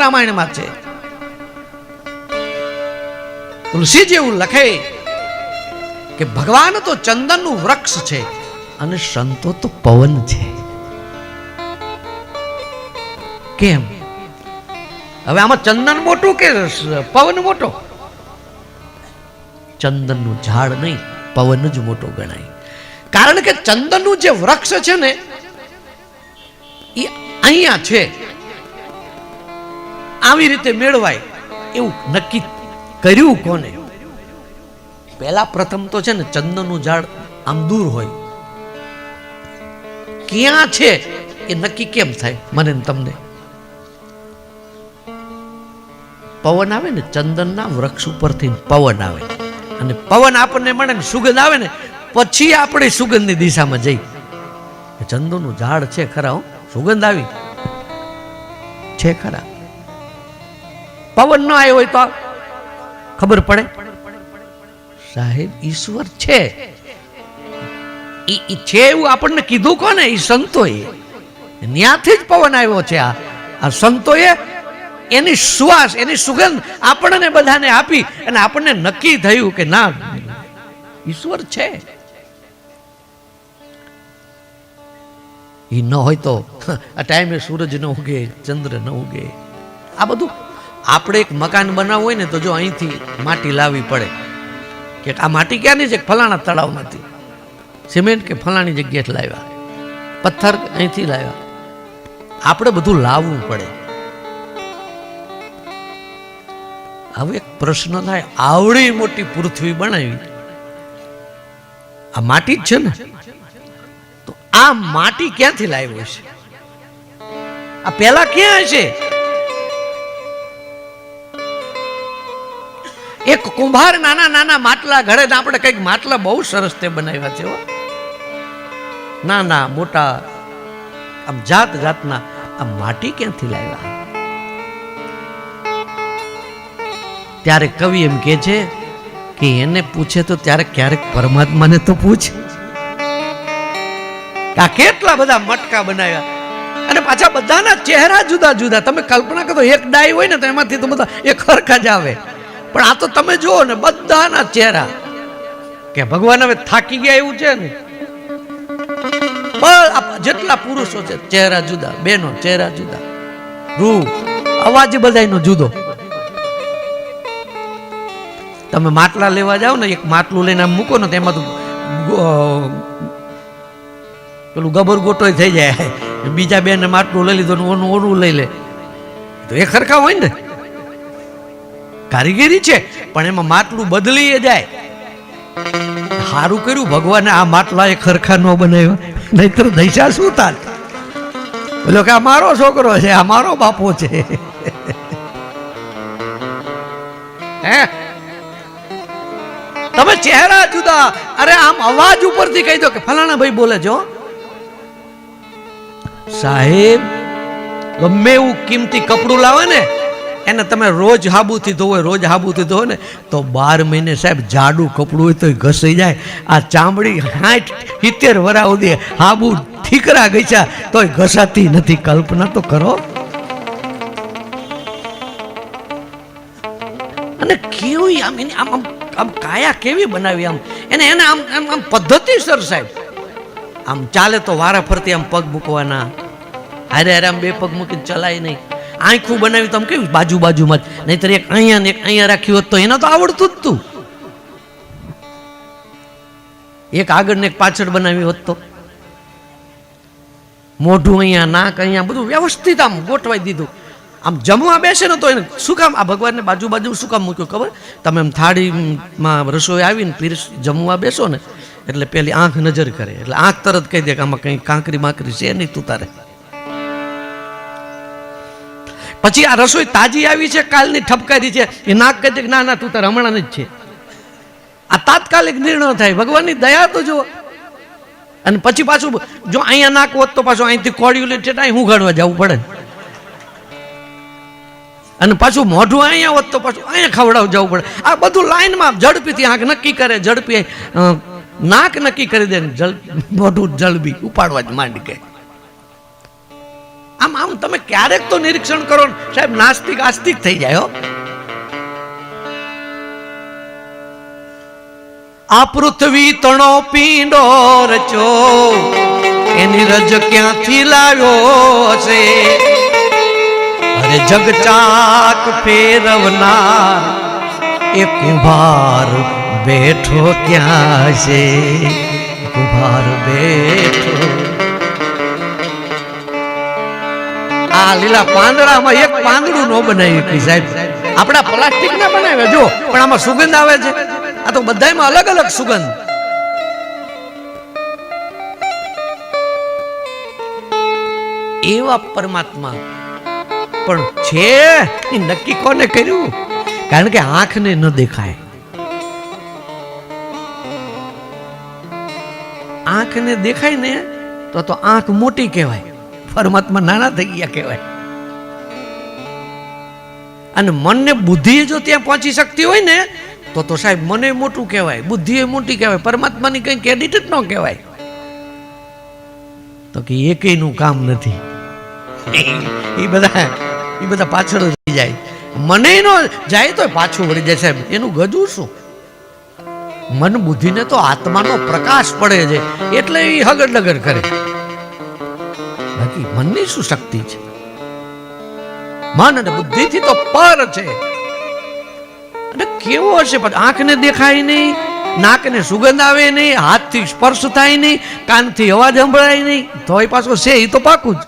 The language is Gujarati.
રામાયણમાં છે. તુલસીજી એવું લખે કે ભગવાન તો ચંદનનું વૃક્ષ છે અને સંતો તો પવન છે. કેમ? હવે આમાં ચંદન મોટું કે પવન મોટો? ચંદનનું ઝાડ નહીં, પવન જ મોટો ગણાય. કારણ કે ચંદનનું જે વૃક્ષ છે ને એ અહીંયા છે, આવી રીતે મેળવાય એવું નક્કી કર્યું કોને? પહેલા પ્રથમ તો છે ને ચંદનનું ઝાડ આમ દૂર હોય, ક્યાં છે એ નક્કી કેમ થાય મને ને તમને? પવન આવે ને, ચંદનના વૃક્ષ ઉપરથી પવન આવે અને પવન આપણને મળે ને સુગંધ આવે ને પછી આપણે સુગંધની દિશામાં જઈ. ચંદનનું ઝાડ છે ખરા, સુગંધ આવી છે ખરા. પવન ન આવ્યો હોય તો ખબર પડે સાહેબ ઈશ્વર છે. ઈ છે એવું આપણને કીધું કોને? ઈ સંતોએ. ત્યાંથી જ પવન આવ્યો છે. આ સંતોએ એની સુવાસ, એની સુગંધ આપણને બધાને આપી અને આપણને નક્કી થયું કે ના, ઈશ્વર છે. ઈ ન હોય તો આ ટાઈમે સૂરજ ન ઉગે, ચંદ્ર ન ઉગે. આ બધું આપણે એક મકાન બનાવવું હોય ને તો જો અહીંથી માટી લાવવી પડે કે આ માટી ક્યાંની છે? ફલાણા તળાવમાંથી. સિમેન્ટ કે ફલાણી જગ્યાએ લાવ્યા, પથ્થર અહીંથી લાવ્યા. આપણે બધું લાવવું પડે. હવે એક પ્રશ્ન થાય, આવડી મોટી પૃથ્વી બનાવી, આ માટી જ છે ને, તો આ માટી ક્યાંથી લાવ્યો છે? આ પેલા ક્યાં છે? એક કુંભાર નાના નાના માટલા ઘડે, આપણે કઈક માટલા બહુ સરસ તે બનાવ્યા છે, નાના મોટા, આમ જાત જાતના. આ માટી ક્યાંથી લાવ્યા? ત્યારે કવિ એમ કે છે કે એને પૂછે તો ત્યારે ક્યારેક પરમાત્માને તો પૂછ. આ કેટલા બધા મટકા બનાવ્યા અને પાછા બધાના ચહેરા જુદા જુદા. તમે કલ્પના કરો એક ડાઈ હોય ને તો એમાંથી તો બધા એક હરખા જ આવે, પણ આ તો તમે જુઓ ને બધાના ચહેરા કે ભગવાન હવે થાકી ગયા એવું છે ને. જેટલા પુરુષો છે ચહેરા જુદા, બેનો ચહેરા જુદા, રૂપ, અવાજ બધાનો જુદો. તમે માટલા લેવા જાઓ ને, એક માટલું લઈને આમ મૂકો ને તો એમાં તો પેલું ગબર ગોટોય થઈ જાય. બીજા બેન માટલું લઈ લીધું, ઓનું ઓનું લઈ લે તો એ ખરખા હોય ને. કારીગરી છે પણ એમાં માટલું બદલી જાય. સારું કર્યું ભગવાને આ માટલા એ ખરખા ન બનાવ્યો, નહીતર દૈસા શું થાત? બોલો કે આ મારો છોકરો છે, આ મારો બાપો છે. હે તમે ચહેરા જુદા, અરે આમ અવાજ ઉપરથી કહી દો કે ફલાણા ભાઈ બોલે છો. સાહેબ ગમે એવું કિંમતી કપડું લાવે ને એને તમે રોજ હાબુથી ધોવો, રોજ હાબુથી ધોવો ને તો 12 મહિને સાહેબ જાડું કપડું હોય તો ઘસાઈ જાય. આ ચામડી 60-70 વર્ષ સુધી હાબુ ઠીકરા ગઈ તોય ઘસાતી નથી. કલ્પના તો કરો. અને કેવી આમ એની આમ આમ કાયા કેવી બનાવી, આમ એને એને આમ આમ પદ્ધતિસર સાહેબ. આમ ચાલે તો વારા ફરતી આમ પગ મૂકવાના, હારે હારે આમ 2 પગ મૂકીને ચલાય નહીં. આંખું બનાવી તો આમ કેવી બાજુ બાજુમાં જ, નહીતર એક અહીંયા ને એક અહીંયા રાખ્યું હોત તો એને તો આવડતું જ તું. એક આગળ ને એક પાછળ બનાવી હોત તો. મોઢું અહીંયા, નાક અહીંયા, બધું વ્યવસ્થિત આમ ગોઠવાઈ દીધું. આમ જમવા બેસે ને તો એને શું કામ આ ભગવાનને બાજુ બાજુ શું કામ મૂક્યું ખબર? તમે એમ થાળીમાં રસોઈ આવીને પીરસ જમવા બેસો ને એટલે પેલી આંખ નજર કરે, એટલે આંખ તરત કહી દે કે આમાં કઈ કાંકરી માકરી છે નહીં તું તારે. પછી આ રસોઈ તાજી આવી છે, કાલની ઠપકારી છે, એ નાક કહે છે કે ના ના તું તારે હમણાં જ છે. આ તાત્કાલિક નિર્ણય થાય. ભગવાનની દયા તો જુઓ. અને પછી પાછું જો અહીંયા નાક હોત તો પાછું અહીંથી કોળિયું લે છે હું ઘડવા જવું પડે. અને પાછું મોઢું અહીંયા હોત તો પાછું અહીંયા ખવડાવ જવું પડે. આ બધું લાઈનમાં ઝડપીથી આંખ નક્કી કરે, ઝડપી નાક નક્કી કરી દે, મોઢું ઝડપી ઉપાડવા જ માંડી કે. આમ આમ તમે ક્યારેક તો નિરીક્ષણ કરો ને સાહેબ, નાસ્તિક આસ્તિક થઈ જાય હો. આ પૃથ્વી તણો પીંડો રચો, એની રજ ક્યાંથી લાવ્યો છે? અરે જગ ચાક ફેરવનાર એ કુંભાર બેઠો ક્યાં છે? કુંભાર બેઠો. આ લીલા પાંદડામાં એક પાંદડું નો બનાવ્યું કે સાહેબ, આપણા પ્લાસ્ટિક ના બનાવે જો, પણ આમાં સુગંધ આવે છે. આ તો બધામાં અલગ અલગ સુગંધ. એવા પરમાત્મા પણ છે એ નક્કી કોને કર્યું? કારણ કે આંખને ન દેખાય. આંખને દેખાય ને તો આંખ મોટી કહેવાય, પરમાત્મા નાના થઈ ગયા કહેવાય. અને મનને બુદ્ધિ જો ત્યાં પહોંચી શકતી હોય ને તો સાહેબ મને મોટું કહેવાય, બુદ્ધિ એ મોટી કહેવાય, પરમાત્માની કઈ ક્રેડિટ જ ન કહેવાય. તો કે એકેયનું કામ નથી. એ બધા પાછળ રહી જાય. મને નો જાય તો પાછું વળી જાય સાહેબ. એનું ગજું શું? મન બુદ્ધિને તો આત્માનો પ્રકાશ પડે છે એટલે એ હગડ ડગડ કરે. બાકી મનની શું શક્તિ છે? મન અને બુદ્ધિથી તો પર છે. અને કેવો હશે? પણ આંખને દેખાય નહીં, નાકને સુગંધ આવે નહીં, હાથથી સ્પર્શ થાય નહીં, કાનથી અવાજ સંભળાય નહીં, તોય પાછો છે એ તો પાકું જ.